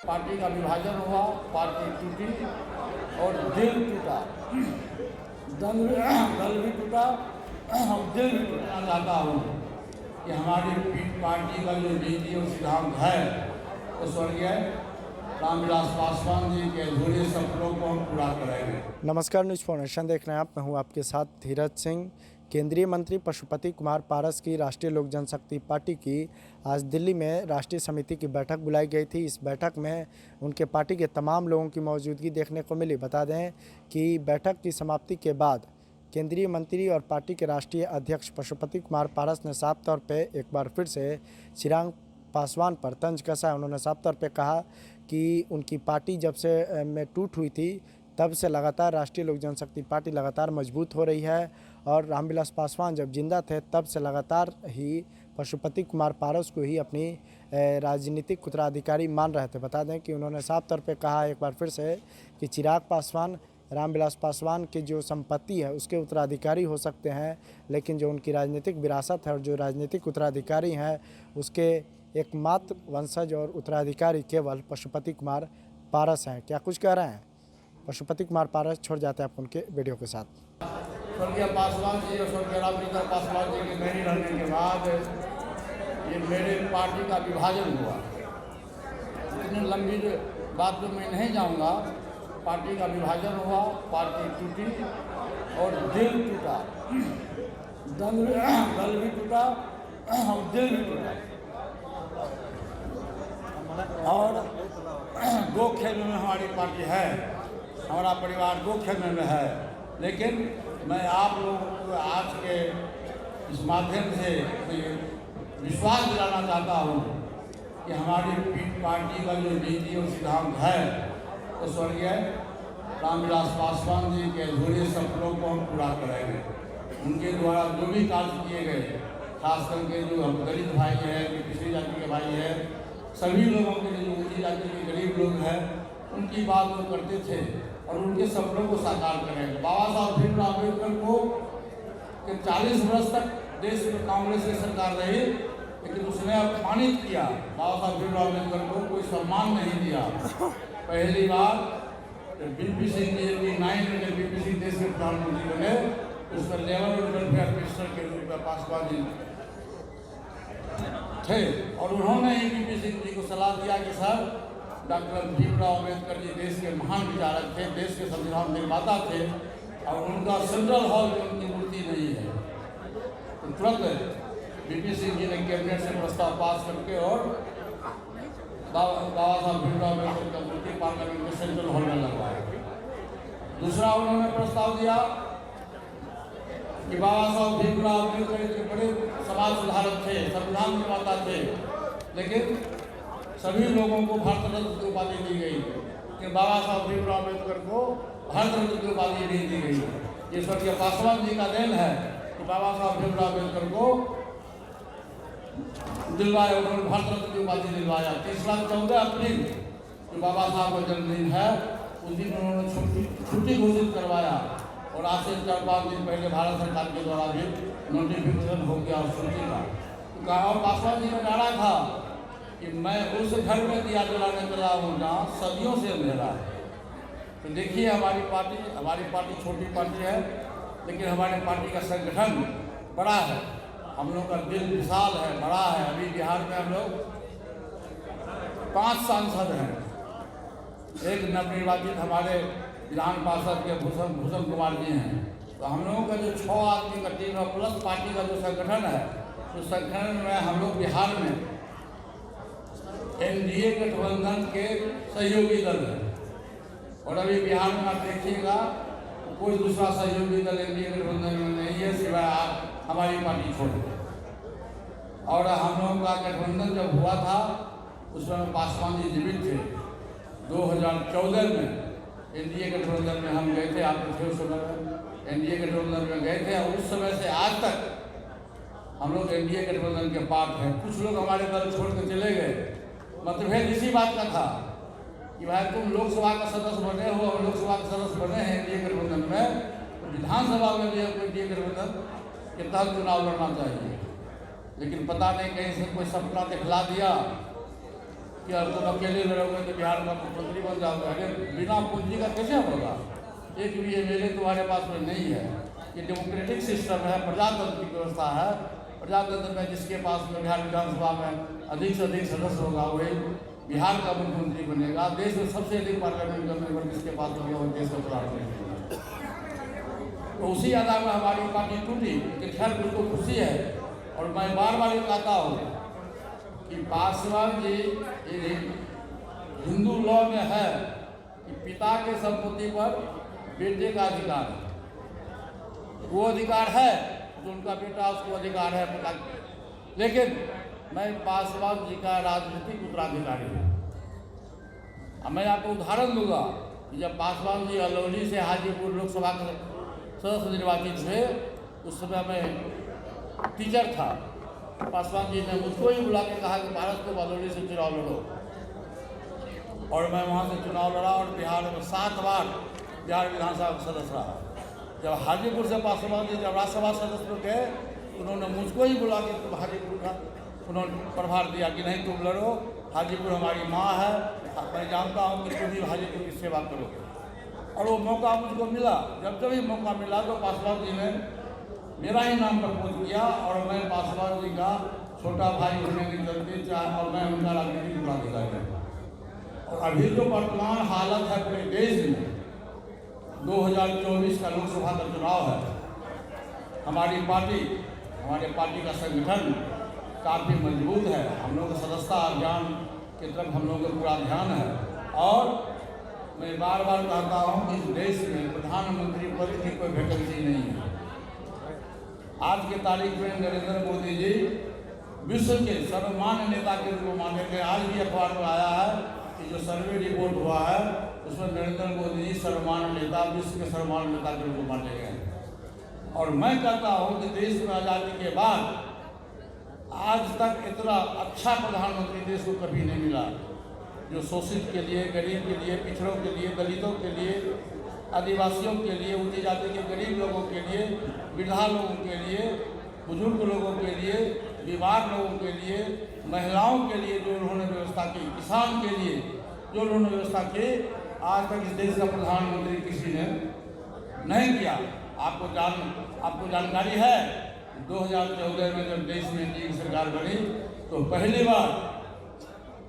Party का विभाजन हुआ, पार्टी टूटी और दिल टूटा, दल भी टूटा और दिल भी टूटना चाहता हूँ कि हमारी पार्टी का जो नीति और सिद्धांत है वो स्वर्गीय रामविलास पासवान जी के अधूरे सपनों को हम पूरा करेंगे। नमस्कार, न्यूज़ फाउंडेशन देख रहे हैं आप। मैं हूं आपके साथ धीरज सिंह। केंद्रीय मंत्री पशुपति कुमार पारस की राष्ट्रीय लोक जनशक्ति पार्टी की आज दिल्ली में राष्ट्रीय समिति की बैठक बुलाई गई थी। इस बैठक में उनके पार्टी के तमाम लोगों की मौजूदगी देखने को मिली। बता दें कि बैठक की समाप्ति के बाद केंद्रीय मंत्री और पार्टी के राष्ट्रीय अध्यक्ष पशुपति कुमार पारस ने साफ तौर पर एक बार फिर से चिराग पासवान पर तंज कसा। उन्होंने साफ तौर पे कहा कि उनकी पार्टी जब से में टूट हुई थी तब से लगातार राष्ट्रीय लोक जनशक्ति पार्टी लगातार मजबूत हो रही है और रामविलास पासवान जब जिंदा थे तब से लगातार ही पशुपति कुमार पारस को ही अपनी राजनीतिक उत्तराधिकारी मान रहे थे। बता दें कि उन्होंने साफ तौर पे कहा एक बार फिर से कि चिराग पासवान रामविलास पासवान की जो संपत्ति है उसके उत्तराधिकारी हो सकते हैं, लेकिन जो उनकी राजनीतिक विरासत है और जो राजनीतिक उत्तराधिकारी हैं उसके एकमात्र वंशज और उत्तराधिकारी केवल पशुपति कुमार पारस हैं। क्या कुछ कह रहे हैं पशुपति कुमार पारस, छोड़ जाते हैं आप उनके वीडियो के साथ। स्वर्गीय पासवान जी और स्वर्गीय रामविलास पासवान जी के नहीं रहने के बाद ये मेरे पार्टी का विभाजन हुआ। इतनी लंबी बात में मैं नहीं जाऊंगा। पार्टी का विभाजन हुआ, पार्टी टूटी और दिल टूटा, दल भी टूटा और दिल भी टूटा। और दो खेल में हमारी पार्टी है, हमारा परिवार दो खेल में है। लेकिन मैं आप लोगों को आज के इस माध्यम से विश्वास दिलाना चाहता हूँ कि हमारी पार्टी का जो नीति और सिद्धांत है वो स्वर्गीय रामविलास पासवान जी के अधूरे सपनों को हम पूरा करेंगे। उनके द्वारा जो भी कार्य किए गए, खास करके जो हम दलित भाई हैं, पिछड़ी जाति के भाई हैं, सभी लोगों के लिए जो ऊँची जाति के गरीब लोग हैं उनकी बात वो करते थे और उनके सपनों को साकार करेंगे। बाबा साहब भीमराव अम्बेडकर को 40 वर्ष तक देश में कांग्रेस की सरकार रही, लेकिन उसने अपमानित किया। बाबा साहब भीमराव अम्बेडकर को कोई सम्मान नहीं दिया। पहली बार बीपी सिंह जी 19 में जब बीपी सिंह देश के प्रधानमंत्री बने, उस पर लेबर और वेलफेयर मिनिस्टर के रूप में पासवान जी थे और उन्होंने ही बीपी सिंह जी को सलाह दिया कि सर, डॉक्टर भीमराव अम्बेडकर जी देश के महान विचारक थे, देश के संविधान निर्माता थे और उनका सेंट्रल हॉल में उनकी मूर्ति नहीं है। तो तुरंत बीपी सिंह जी ने कैबिनेट से प्रस्ताव पास करके और बाबा साहब भीमराव अम्बेडकर का मूर्ति पार्लियामेंट के सेंट्रल हॉल में लगवाया। दूसरा उन्होंने प्रस्ताव दिया कि बाबा साहब भीमराव अम्बेडकर के बड़े समाज सुधारक थे, संविधान निर्माता थे, लेकिन सभी लोगों को भारत रत्न की उपाधि दी गई, कि बाबा साहब भीमराव अम्बेडकर को भारत रत्न की उपाधि नहीं दी गई। ये स्वर्गीय पासवान जी का देन है कि बाबा साहब भीमराव अम्बेडकर को दिलवाया, उन्होंने भारत रत्न की उपाधि दिलवाया। 14 अप्रैल जो बाबा साहब का जन्मदिन है उस दिन उन्होंने छुट्टी घोषित करवाया और आज से 4-5 दिन पहले भारत सरकार के द्वारा भी नोटिफिकेशन हो गया और छुट्टी का। तो पासवान जी ने नारा था कि मैं उस घर में दिया जलाने चला हूँ जहाँ सदियों से अंधेरा है। तो देखिए हमारी पार्टी छोटी पार्टी है, लेकिन हमारी पार्टी का संगठन बड़ा है, हम लोग का दिल विशाल है, बड़ा है। अभी बिहार में हम लोग 5 सांसद हैं। एक नवनिर्वाचित हमारे विधान पार्षद के भूषण कुमार जी हैं। तो हम लोगों का जो 6 आदमी का टीम है प्लस पार्टी का जो संगठन है, तो संगठन में हम लोग बिहार में एनडीए गठबंधन के सहयोगी दल है और अभी बिहार में आप देखिएगा तो कोई दूसरा सहयोगी दल एनडीए गठबंधन में नहीं है सिवाय हमारी पार्टी छोड़। और हम लोगों का गठबंधन जब हुआ था उसमें पासवान जी जीवित थे। 2014 में एनडीए गठबंधन में हम गए थे, आप थे उस समय एनडीए गठबंधन में गए थे और उस समय से आज तक हम लोग एनडीए गठबंधन के पार्ट हैं। कुछ लोग हमारे दल छोड़ कर चले गए। मतभेद इसी बात का था कि भाई तुम लोकसभा का सदस्य बने हो और लोकसभा के सदस्य बने हैं एनडीए गठबंधन में, तो विधानसभा में भी हमको एनडीए गठबंधन के तहत चुनाव लड़ना चाहिए। लेकिन पता नहीं कहीं से कोई सपना दिखला दिया कि अगर तुम अकेले लड़ोगे तो बिहार का मुख्यमंत्री बन जाओगे। अगर बिना पूंजी का कैसे होगा? एक भी एमएलए तुम्हारे पास में नहीं है। ये डेमोक्रेटिक सिस्टम है, प्रजातंत्र की व्यवस्था है। प्रजातंत्र में जिसके पास में बिहार विधानसभा में अधिक से अधिक सदस्य होगा वही बिहार का मुख्यमंत्री बनेगा। देश में सबसे अधिक पार्लियामेंट का मेंबर जिसके पास होगा वो देश का प्रधानमंत्री। तो उसी आधार में हमारी पार्टी टूटी कि खैर बिल्कुल खुशी है। और मैं बार बार ये कहता हूँ कि पासवान जी हिंदू लॉ में है कि पिता के संपत्ति पर बेटे का अधिकार है। वो अधिकार है जो उनका बेटा, उसको अधिकार है पिता। लेकिन मैं पासवान जी का राजनीतिक उत्तराधिकारी हूँ। अब मैं आपको उदाहरण दूंगा कि जब पासवान जी अलौली से हाजीपुर लोकसभा के सदस्य निर्वाचित हुए, उस समय मैं टीचर था। पासवान जी ने मुझको ही बुला के कहा कि भारत को अलौली से चुनाव लड़ो, और मैं वहाँ से चुनाव लड़ा और बिहार में 7 बार बिहार विधानसभा का सदस्य रहा। जब हाजीपुर से पासवान जी जब राज्यसभा सदस्य गए, उन्होंने मुझको ही बुला के तुम हाजीपुर का उन्होंने प्रभार दिया कि नहीं तुम लड़ो, हाजीपुर हमारी माँ है, मैं जानता हूँ कि तुम भी हाजीपुर की सेवा करोगे। और वो मौका मुझको मिला। जब जब भी मौका मिला तो पासवान जी ने मेरा ही नाम प्रपोज किया, और मैं पासवान जी का छोटा भाई होने के चलते चाहे और मैं उनका राजनीतिक उत्तराधिकारी हूँ। और अभी जो वर्तमान हालत है पूरे देश में, 2024 का लोकसभा का चुनाव है, हमारी पार्टी का संगठन काफ़ी मजबूत है। हम लोग का सदस्यता अभियान की तरफ हम लोगों का पूरा ध्यान है। और मैं बार बार कहता हूँ कि इस देश में प्रधानमंत्री पद की कोई वैकेंसी नहीं है। आज के तारीख में नरेंद्र मोदी जी विश्व के सर्वमान्य नेता के रूप में माने गए। आज भी अखबार में आया है कि जो सर्वे रिपोर्ट हुआ है उसमें नरेंद्र मोदी जी सर्वमान्य नेता, विश्व के सर्वमान्य नेता के रूप में माने गए। और मैं कहता हूँ कि देश में आज़ादी के बाद आज तक इतना अच्छा प्रधानमंत्री देश को कभी नहीं मिला, जो शोषित के लिए, गरीब के लिए, पिछड़ों के लिए, दलितों के लिए, आदिवासियों के लिए, ऊंची जाति के गरीब लोगों के लिए, वृद्धा लोगों के लिए, बुजुर्ग लोगों के लिए, बीमार लोगों के लिए, महिलाओं के लिए जो उन्होंने व्यवस्था की, किसान के लिए जो उन्होंने व्यवस्था की, आज तक इस देश का प्रधानमंत्री किसी ने नहीं किया। आपको जानकारी है 2014 में जब देश में एनडीए की सरकार बनी तो पहली बार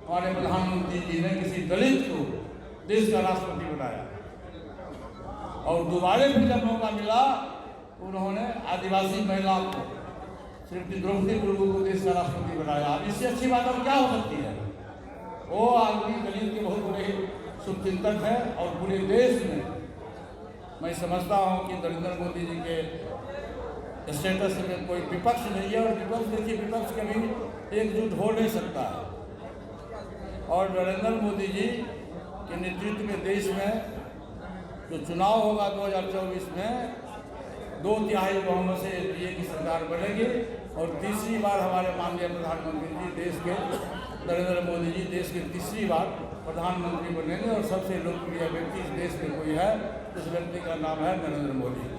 हमारे प्रधानमंत्री जी ने किसी दलित को देश का राष्ट्रपति बनाया। और दोबारा फिर जब मौका मिला उन्होंने आदिवासी महिलाओं को, श्रीमती द्रौपदी मुर्मू को देश का राष्ट्रपति बनाया। अब इससे अच्छी बात और क्या हो सकती है? वो आदमी दलित के बहुत बड़े शुभचिंतक है। और पूरे देश में मैं समझता हूँ कि नरेंद्र मोदी जी के स्टेटस में कोई विपक्ष नहीं है। और विपक्ष देखिए, विपक्ष कभी एकजुट हो नहीं सकता है। और नरेंद्र मोदी जी के नेतृत्व में देश में जो चुनाव होगा 2024 में 2/3 बहुमत से एनडीए की सरकार बनेगी। और तीसरी बार हमारे माननीय प्रधानमंत्री जी देश के नरेंद्र मोदी जी देश के तीसरी बार प्रधानमंत्री बनेंगे। और सबसे लोकप्रिय व्यक्ति इस देश में कोई है, उस व्यक्ति का नाम है नरेंद्र मोदी।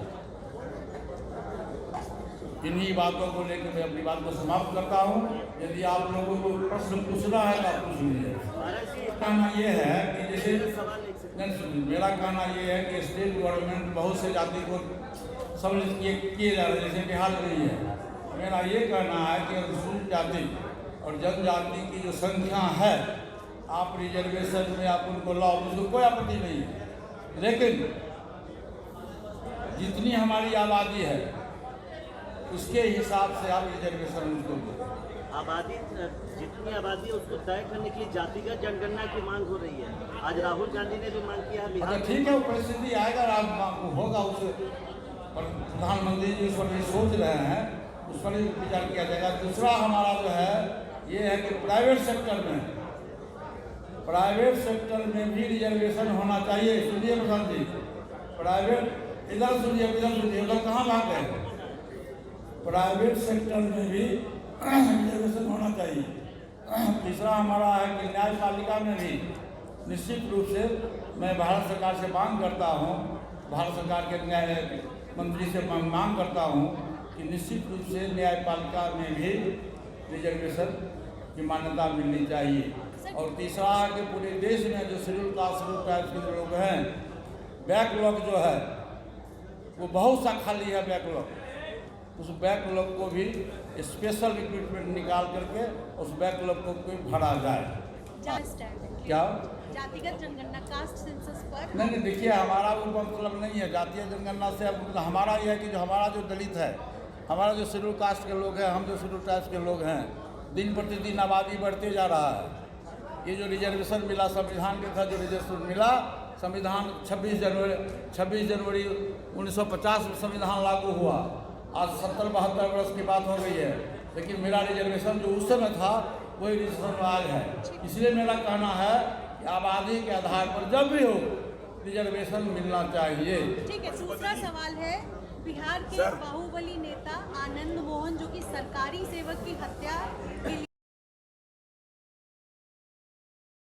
इन्हीं बातों को लेकर मैं अपनी बात को समाप्त करता हूँ। यदि आप लोगों को प्रश्न पूछना है तो आप पूछ लीजिए। कहना ये है कि जैसे मेरा कहना ये है कि स्टेट गवर्नमेंट बहुत से जाति को सम्मिलित किए जा रहे हैं, जैसे बिहार में ही है। मेरा ये कहना है कि अनुसूचित जाति और जनजाति की जो संख्या है, आप रिजर्वेशन में आप उनको लाओ, उसको कोई आपत्ति नहीं है। लेकिन जितनी हमारी आबादी है उसके हिसाब से आप रिजर्वेशन उसको दो। आबादी जितनी आबादी है उसको तय करने के लिए जातिगत जनगणना की मांग हो रही है। आज राहुल गांधी ने भी मांग किया बिहार। अच्छा ठीक है, वो परिस्थिति आएगा, होगा उस पर प्रधानमंत्री जी उस पर भी सोच रहे हैं, उस पर भी विचार किया जाएगा। दूसरा हमारा जो है ये है कि प्राइवेट सेक्टर में भी रिजर्वेशन होना चाहिए। सुनिए प्रधान जी, प्राइवेट इधर सुनिए, उधर कहाँ भाग गए? प्राइवेट सेक्टर में भी रिजर्वेशन होना चाहिए। तीसरा हमारा है कि न्यायपालिका में भी निश्चित रूप से मैं भारत सरकार से मांग करता हूँ, भारत सरकार के न्याय मंत्री से मांग करता हूँ कि निश्चित रूप से न्यायपालिका में भी रिजर्वेशन की मान्यता मिलनी चाहिए। और तीसरा है कि पूरे देश में जो शेड्यूल कास्ट शेड्यूल ट्राइब्स के जो लोग हैं, बैकलॉग जो है वो बहुत सा खाली है बैकलॉग। उस बैकलॉग को भी स्पेशल रिक्रूटमेंट निकाल करके उस बैकलॉग को कोई भरा जाए। क्या जातिगत जनगणना कास्ट सेंसस पर नहीं, देखिए हमारा वो मतलब नहीं है जातीय जनगणना से। अब मतलब हमारा यह है कि जो हमारा जो दलित है, हमारा जो शेड्यूल कास्ट के लोग हैं, हम जो शेड्यूल ट्राइब्स के लोग हैं, दिन प्रतिदिन आबादी बढ़ते जा रहा है। ये जो रिजर्वेशन मिला संविधान के था, जो रिजर्वेशन मिला संविधान 26 जनवरी 1950 में संविधान लागू हुआ। आज 70-72 वर्ष की बात हो गई है, लेकिन मेरा रिजर्वेशन जो उस समय था वही रिजर्वेशन आज है। इसलिए मेरा कहना है कि आबादी के आधार पर जब भी हो रिजर्वेशन मिलना चाहिए। ठीक है। दूसरा सवाल है, बिहार के बाहुबली नेता आनंद मोहन जो कि सरकारी सेवक की हत्या के लिए